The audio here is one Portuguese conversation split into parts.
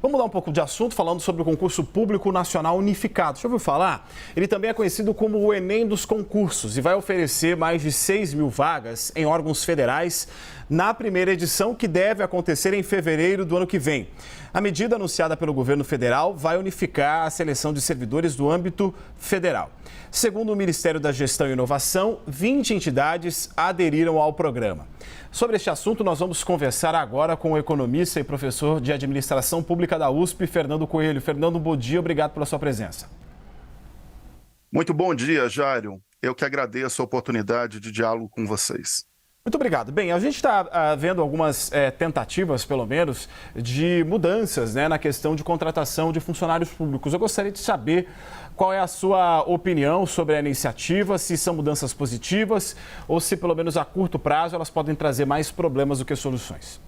Vamos mudar um pouco de assunto, falando sobre o concurso público nacional unificado. Já ouviu falar? Ele também é conhecido como o Enem dos concursos e vai oferecer mais de 6.000 vagas em órgãos federais na primeira edição, que deve acontecer em fevereiro do ano que vem. A medida anunciada pelo governo federal vai unificar a seleção de servidores do âmbito federal. Segundo o Ministério da Gestão e Inovação, 20 entidades aderiram ao programa. Sobre este assunto, nós vamos conversar agora com o economista e professor de Administração Pública da USP, Fernando Coelho. Fernando, bom dia, obrigado pela sua presença. Muito bom dia, Jairo. Eu que agradeço a oportunidade de diálogo com vocês. Muito obrigado. Bem, a gente está vendo algumas tentativas, pelo menos, de mudanças, na questão de contratação de funcionários públicos. Eu gostaria de saber qual é a sua opinião sobre a iniciativa, se são mudanças positivas ou se, pelo menos a curto prazo, elas podem trazer mais problemas do que soluções.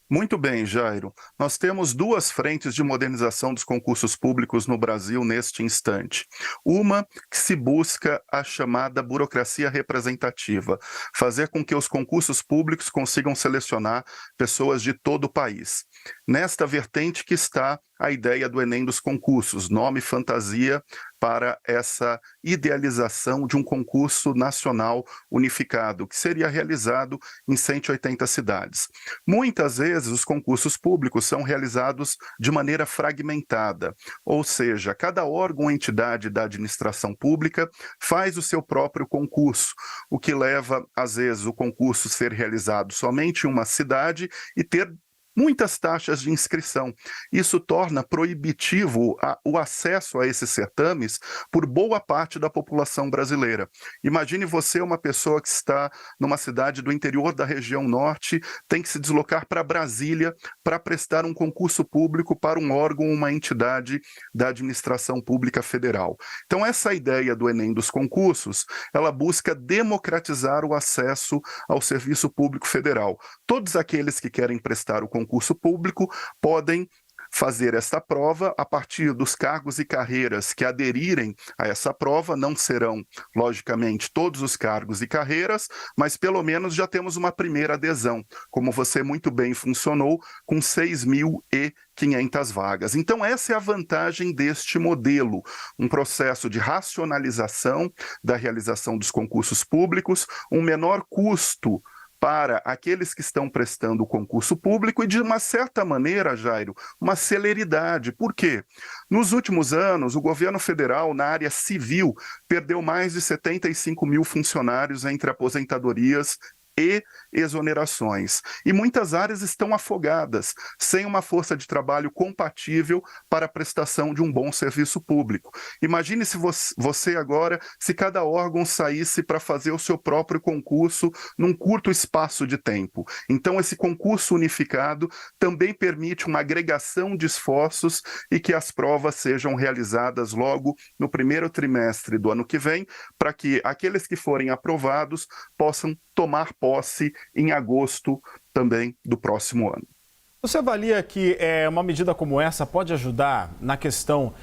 Muito bem, Jairo. Nós temos duas frentes de modernização dos concursos públicos no Brasil neste instante. Uma que se busca a chamada burocracia representativa, fazer com que os concursos públicos consigam selecionar pessoas de todo o país. Nesta vertente que está a ideia do Enem dos concursos, nome fantasia para essa idealização de um concurso nacional unificado, que seria realizado em 180 cidades. Muitas vezes os concursos públicos são realizados de maneira fragmentada, ou seja, cada órgão ou entidade da administração pública faz o seu próprio concurso, o que leva, às vezes, o concurso ser realizado somente em uma cidade e ter muitas taxas de inscrição. Isso torna proibitivo o acesso a esses certames por boa parte da população brasileira. Imagine você, uma pessoa que está numa cidade do interior da região norte, tem que se deslocar para Brasília para prestar um concurso público para um órgão ou uma entidade da administração pública federal. Então, essa ideia do Enem dos concursos, ela busca democratizar o acesso ao serviço público federal. Todos aqueles que querem prestar o concurso público podem fazer esta prova a partir dos cargos e carreiras que aderirem a essa prova. Não serão, logicamente, todos os cargos e carreiras, mas pelo menos já temos uma primeira adesão, como você muito bem funcionou, com 6.500 vagas. Então, essa é a vantagem deste modelo, um processo de racionalização da realização dos concursos públicos, um menor custo para aqueles que estão prestando o concurso público e, de uma certa maneira, Jairo, uma celeridade. Por quê? Nos últimos anos, o governo federal, na área civil, perdeu mais de 75 mil funcionários entre aposentadorias e exonerações. E muitas áreas estão afogadas, sem uma força de trabalho compatível para a prestação de um bom serviço público. Imagine se você agora, se cada órgão saísse para fazer o seu próprio concurso num curto espaço de tempo. Então, esse concurso unificado também permite uma agregação de esforços e que as provas sejam realizadas logo no primeiro trimestre do ano que vem, para que aqueles que forem aprovados possam tomar posse em agosto também do próximo ano. Você avalia que uma medida como essa pode ajudar na questão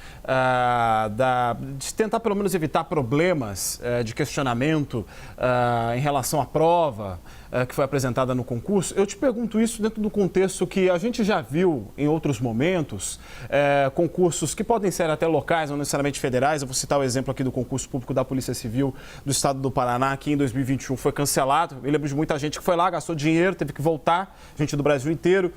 de tentar pelo menos evitar problemas de questionamento em relação à prova que foi apresentada no concurso? Eu te pergunto isso dentro do contexto que a gente já viu em outros momentos, concursos que podem ser até locais, não necessariamente federais. Eu vou citar o exemplo aqui do concurso público da Polícia Civil do Estado do Paraná, que em 2021 foi cancelado. Eu lembro de muita gente que foi lá, gastou dinheiro, teve que voltar, gente do Brasil inteiro.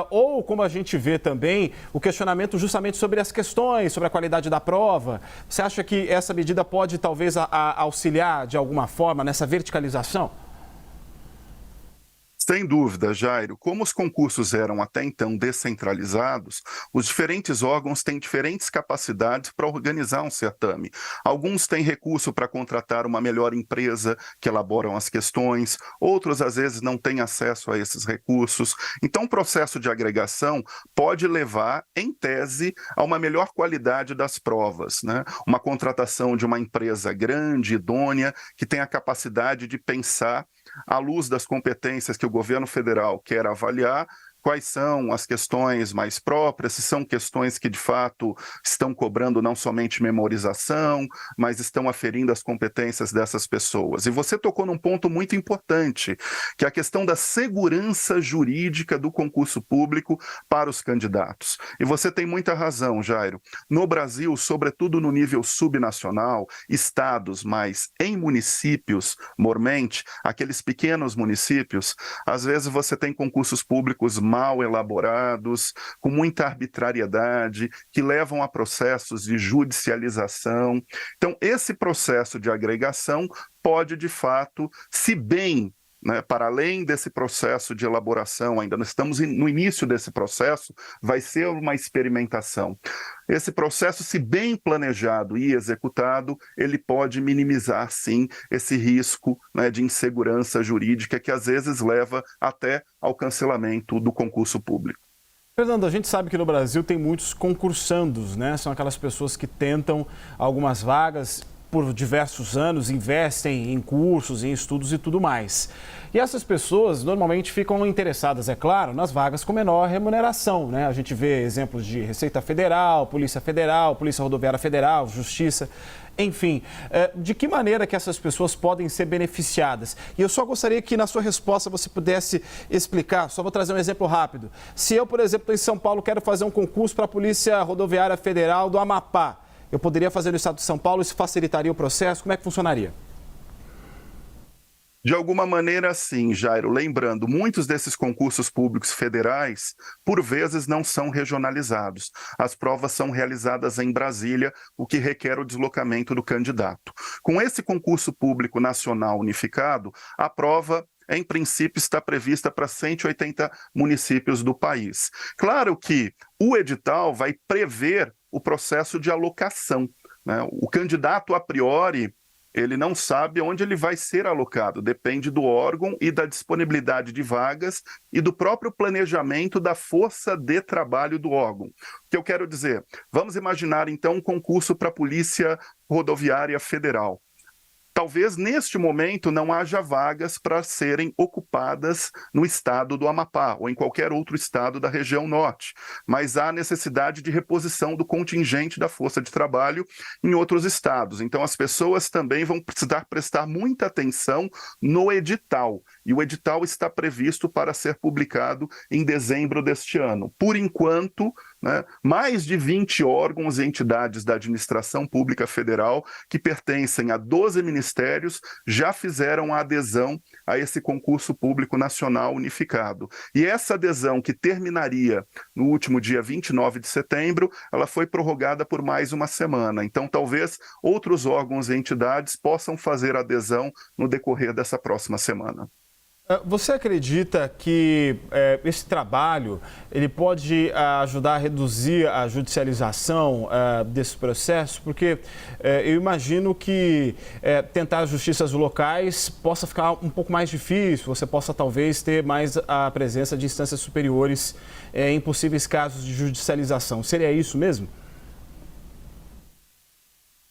Ou, como a gente vê também, o questionamento justamente sobre as questões, sobre a qualidade da prova. Você acha que essa medida pode, talvez, auxiliar de alguma forma nessa verticalização? Sem dúvida, Jairo. Como os concursos eram até então descentralizados, os diferentes órgãos têm diferentes capacidades para organizar um certame. Alguns têm recurso para contratar uma melhor empresa que elaboram as questões, outros às vezes não têm acesso a esses recursos. Então, o processo de agregação pode levar, em tese, a uma melhor qualidade das provas, né? Uma contratação de uma empresa grande, idônea, que tem a capacidade de pensar à luz das competências que o governo federal quer avaliar, quais são as questões mais próprias, se são questões que de fato estão cobrando não somente memorização, mas estão aferindo as competências dessas pessoas. E você tocou num ponto muito importante, que é a questão da segurança jurídica do concurso público para os candidatos. E você tem muita razão, Jairo. No Brasil, sobretudo no nível subnacional, estados, mas em municípios, mormente, aqueles pequenos municípios, às vezes você tem concursos públicos mal elaborados, com muita arbitrariedade, que levam a processos de judicialização. Então, esse processo de agregação pode, de fato, se bem, né, para além desse processo de elaboração, ainda não estamos no início desse processo, vai ser uma experimentação. Esse processo, se bem planejado e executado, ele pode minimizar, sim, esse risco, né, de insegurança jurídica que às vezes leva até ao cancelamento do concurso público. Fernando, a gente sabe que no Brasil tem muitos concursandos, né? São aquelas pessoas que tentam algumas vagas por diversos anos, investem em cursos, em estudos e tudo mais. E essas pessoas normalmente ficam interessadas, é claro, nas vagas com menor remuneração, né? A gente vê exemplos de Receita Federal, Polícia Rodoviária Federal, Justiça, enfim. De que maneira que essas pessoas podem ser beneficiadas? E eu só gostaria que na sua resposta você pudesse explicar, só vou trazer um exemplo rápido. Se eu, por exemplo, estou em São Paulo, quero fazer um concurso para a Polícia Rodoviária Federal do Amapá, eu poderia fazer no estado de São Paulo, isso facilitaria o processo? Como é que funcionaria? De alguma maneira, sim, Jairo. Lembrando, muitos desses concursos públicos federais, por vezes, não são regionalizados. As provas são realizadas em Brasília, o que requer o deslocamento do candidato. Com esse concurso público nacional unificado, a prova, em princípio, está prevista para 180 municípios do país. Claro que o edital vai prever o processo de alocação, né? O candidato, a priori, ele não sabe onde ele vai ser alocado, depende do órgão e da disponibilidade de vagas e do próprio planejamento da força de trabalho do órgão. O que eu quero dizer? Vamos imaginar, então, um concurso para a Polícia Rodoviária Federal. Talvez, neste momento, não haja vagas para serem ocupadas no estado do Amapá ou em qualquer outro estado da região norte, mas há necessidade de reposição do contingente da força de trabalho em outros estados. Então, as pessoas também vão precisar prestar muita atenção no edital, e o edital está previsto para ser publicado em dezembro deste ano. Por enquanto, né, mais de 20 órgãos e entidades da administração pública federal que pertencem a 12 ministérios já fizeram a adesão a esse concurso público nacional unificado. E essa adesão, que terminaria no último dia 29 de setembro, ela foi prorrogada por mais uma semana. Então, talvez outros órgãos e entidades possam fazer adesão no decorrer dessa próxima semana. Você acredita que esse trabalho ele pode ajudar a reduzir a judicialização desse processo? Porque eu imagino que tentar justiças locais possa ficar um pouco mais difícil, você possa talvez ter mais a presença de instâncias superiores em possíveis casos de judicialização. Seria isso mesmo?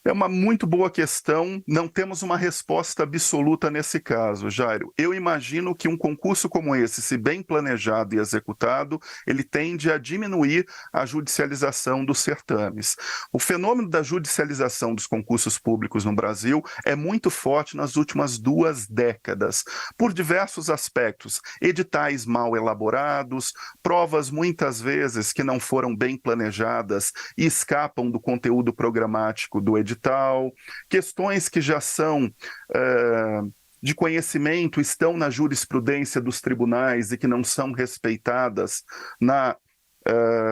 É uma muito boa questão, não temos uma resposta absoluta nesse caso, Jairo. Eu imagino que um concurso como esse, se bem planejado e executado, ele tende a diminuir a judicialização dos certames. O fenômeno da judicialização dos concursos públicos no Brasil é muito forte nas últimas 2 décadas, por diversos aspectos. Editais mal elaborados, provas muitas vezes que não foram bem planejadas e escapam do conteúdo programático do edital, questões que já são de conhecimento, estão na jurisprudência dos tribunais e que não são respeitadas na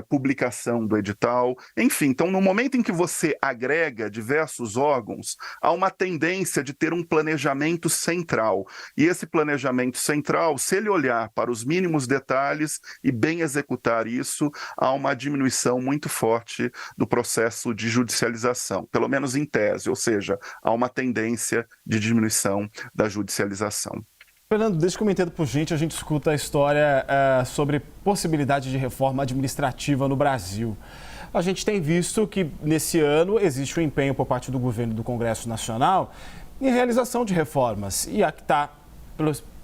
publicação do edital. Enfim, então, no momento em que você agrega diversos órgãos, há uma tendência de ter um planejamento central. E esse planejamento central, se ele olhar para os mínimos detalhes e bem executar isso, há uma diminuição muito forte do processo de judicialização, pelo menos em tese, ou seja, há uma tendência de diminuição da judicialização. Fernando, desde que eu me entendo por gente, a gente escuta a história sobre possibilidade de reforma administrativa no Brasil. A gente tem visto que, nesse ano, existe um empenho por parte do governo e do Congresso Nacional em realização de reformas. E a que está,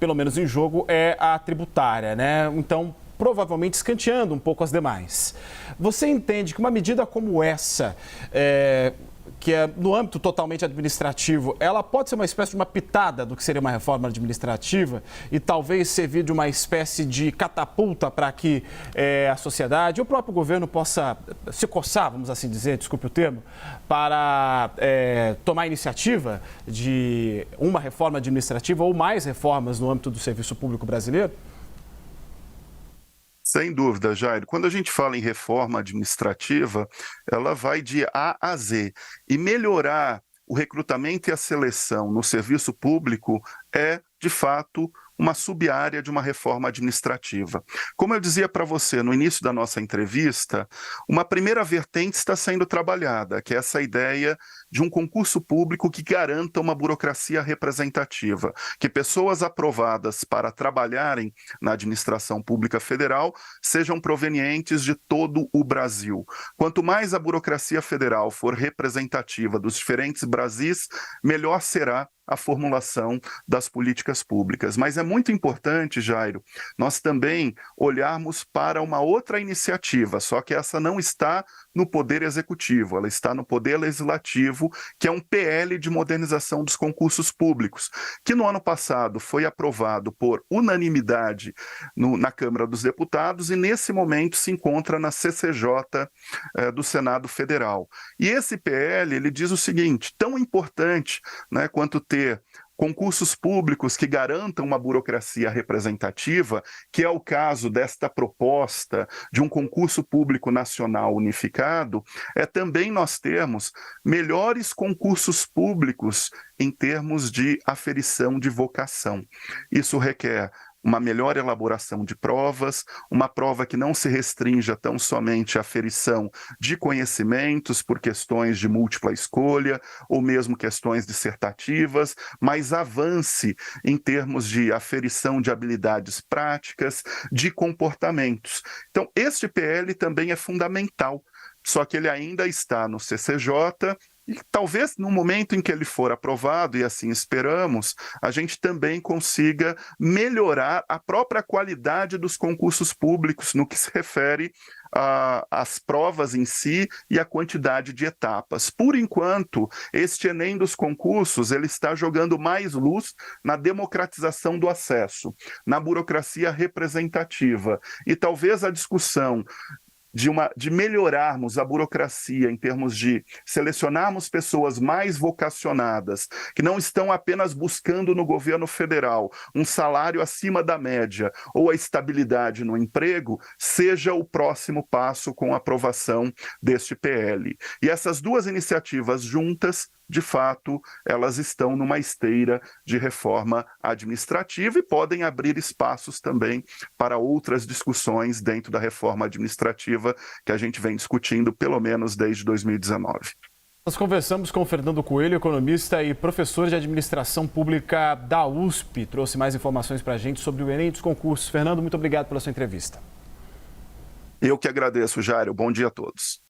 pelo menos em jogo, é a tributária, né? Então, provavelmente escanteando um pouco as demais. Você entende que uma medida como essa, que é no âmbito totalmente administrativo, ela pode ser uma espécie de uma pitada do que seria uma reforma administrativa e talvez servir de uma espécie de catapulta para que a sociedade e o próprio governo possa se coçar, vamos assim dizer, desculpe o termo, para tomar iniciativa de uma reforma administrativa ou mais reformas no âmbito do serviço público brasileiro? Sem dúvida, Jair. Quando a gente fala em reforma administrativa, ela vai de A a Z. E melhorar o recrutamento e a seleção no serviço público é, de fato, uma sub-área de uma reforma administrativa. Como eu dizia para você no início da nossa entrevista, uma primeira vertente está sendo trabalhada, que é essa ideia de um concurso público que garanta uma burocracia representativa, que pessoas aprovadas para trabalharem na administração pública federal sejam provenientes de todo o Brasil. Quanto mais a burocracia federal for representativa dos diferentes Brasis, melhor será a formulação das políticas públicas. Mas é muito importante, Jairo, nós também olharmos para uma outra iniciativa, só que essa não está no Poder Executivo, ela está no Poder Legislativo, que é um PL de modernização dos concursos públicos, que no ano passado foi aprovado por unanimidade na Câmara dos Deputados e nesse momento se encontra na CCJ do Senado Federal. E esse PL, ele diz o seguinte, tão importante, né, quanto ter concursos públicos que garantam uma burocracia representativa, que é o caso desta proposta de um concurso público nacional unificado, é também nós termos melhores concursos públicos em termos de aferição de vocação. Isso requer uma melhor elaboração de provas, uma prova que não se restrinja tão somente à aferição de conhecimentos por questões de múltipla escolha ou mesmo questões dissertativas, mas avance em termos de aferição de habilidades práticas, de comportamentos. Então, este PL também é fundamental, só que ele ainda está no CCJ. E talvez no momento em que ele for aprovado, e assim esperamos, a gente também consiga melhorar a própria qualidade dos concursos públicos no que se refere às provas em si e à quantidade de etapas. Por enquanto, este Enem dos concursos ele está jogando mais luz na democratização do acesso, na burocracia representativa. E talvez a discussão de melhorarmos a burocracia em termos de selecionarmos pessoas mais vocacionadas, que não estão apenas buscando no governo federal um salário acima da média ou a estabilidade no emprego, seja o próximo passo com a aprovação deste PL. E essas duas iniciativas juntas, de fato, elas estão numa esteira de reforma administrativa e podem abrir espaços também para outras discussões dentro da reforma administrativa que a gente vem discutindo pelo menos desde 2019. Nós conversamos com o Fernando Coelho, economista e professor de administração pública da USP. Trouxe mais informações para a gente sobre o Enem dos concursos. Fernando, muito obrigado pela sua entrevista. Eu que agradeço, Jairo. Bom dia a todos.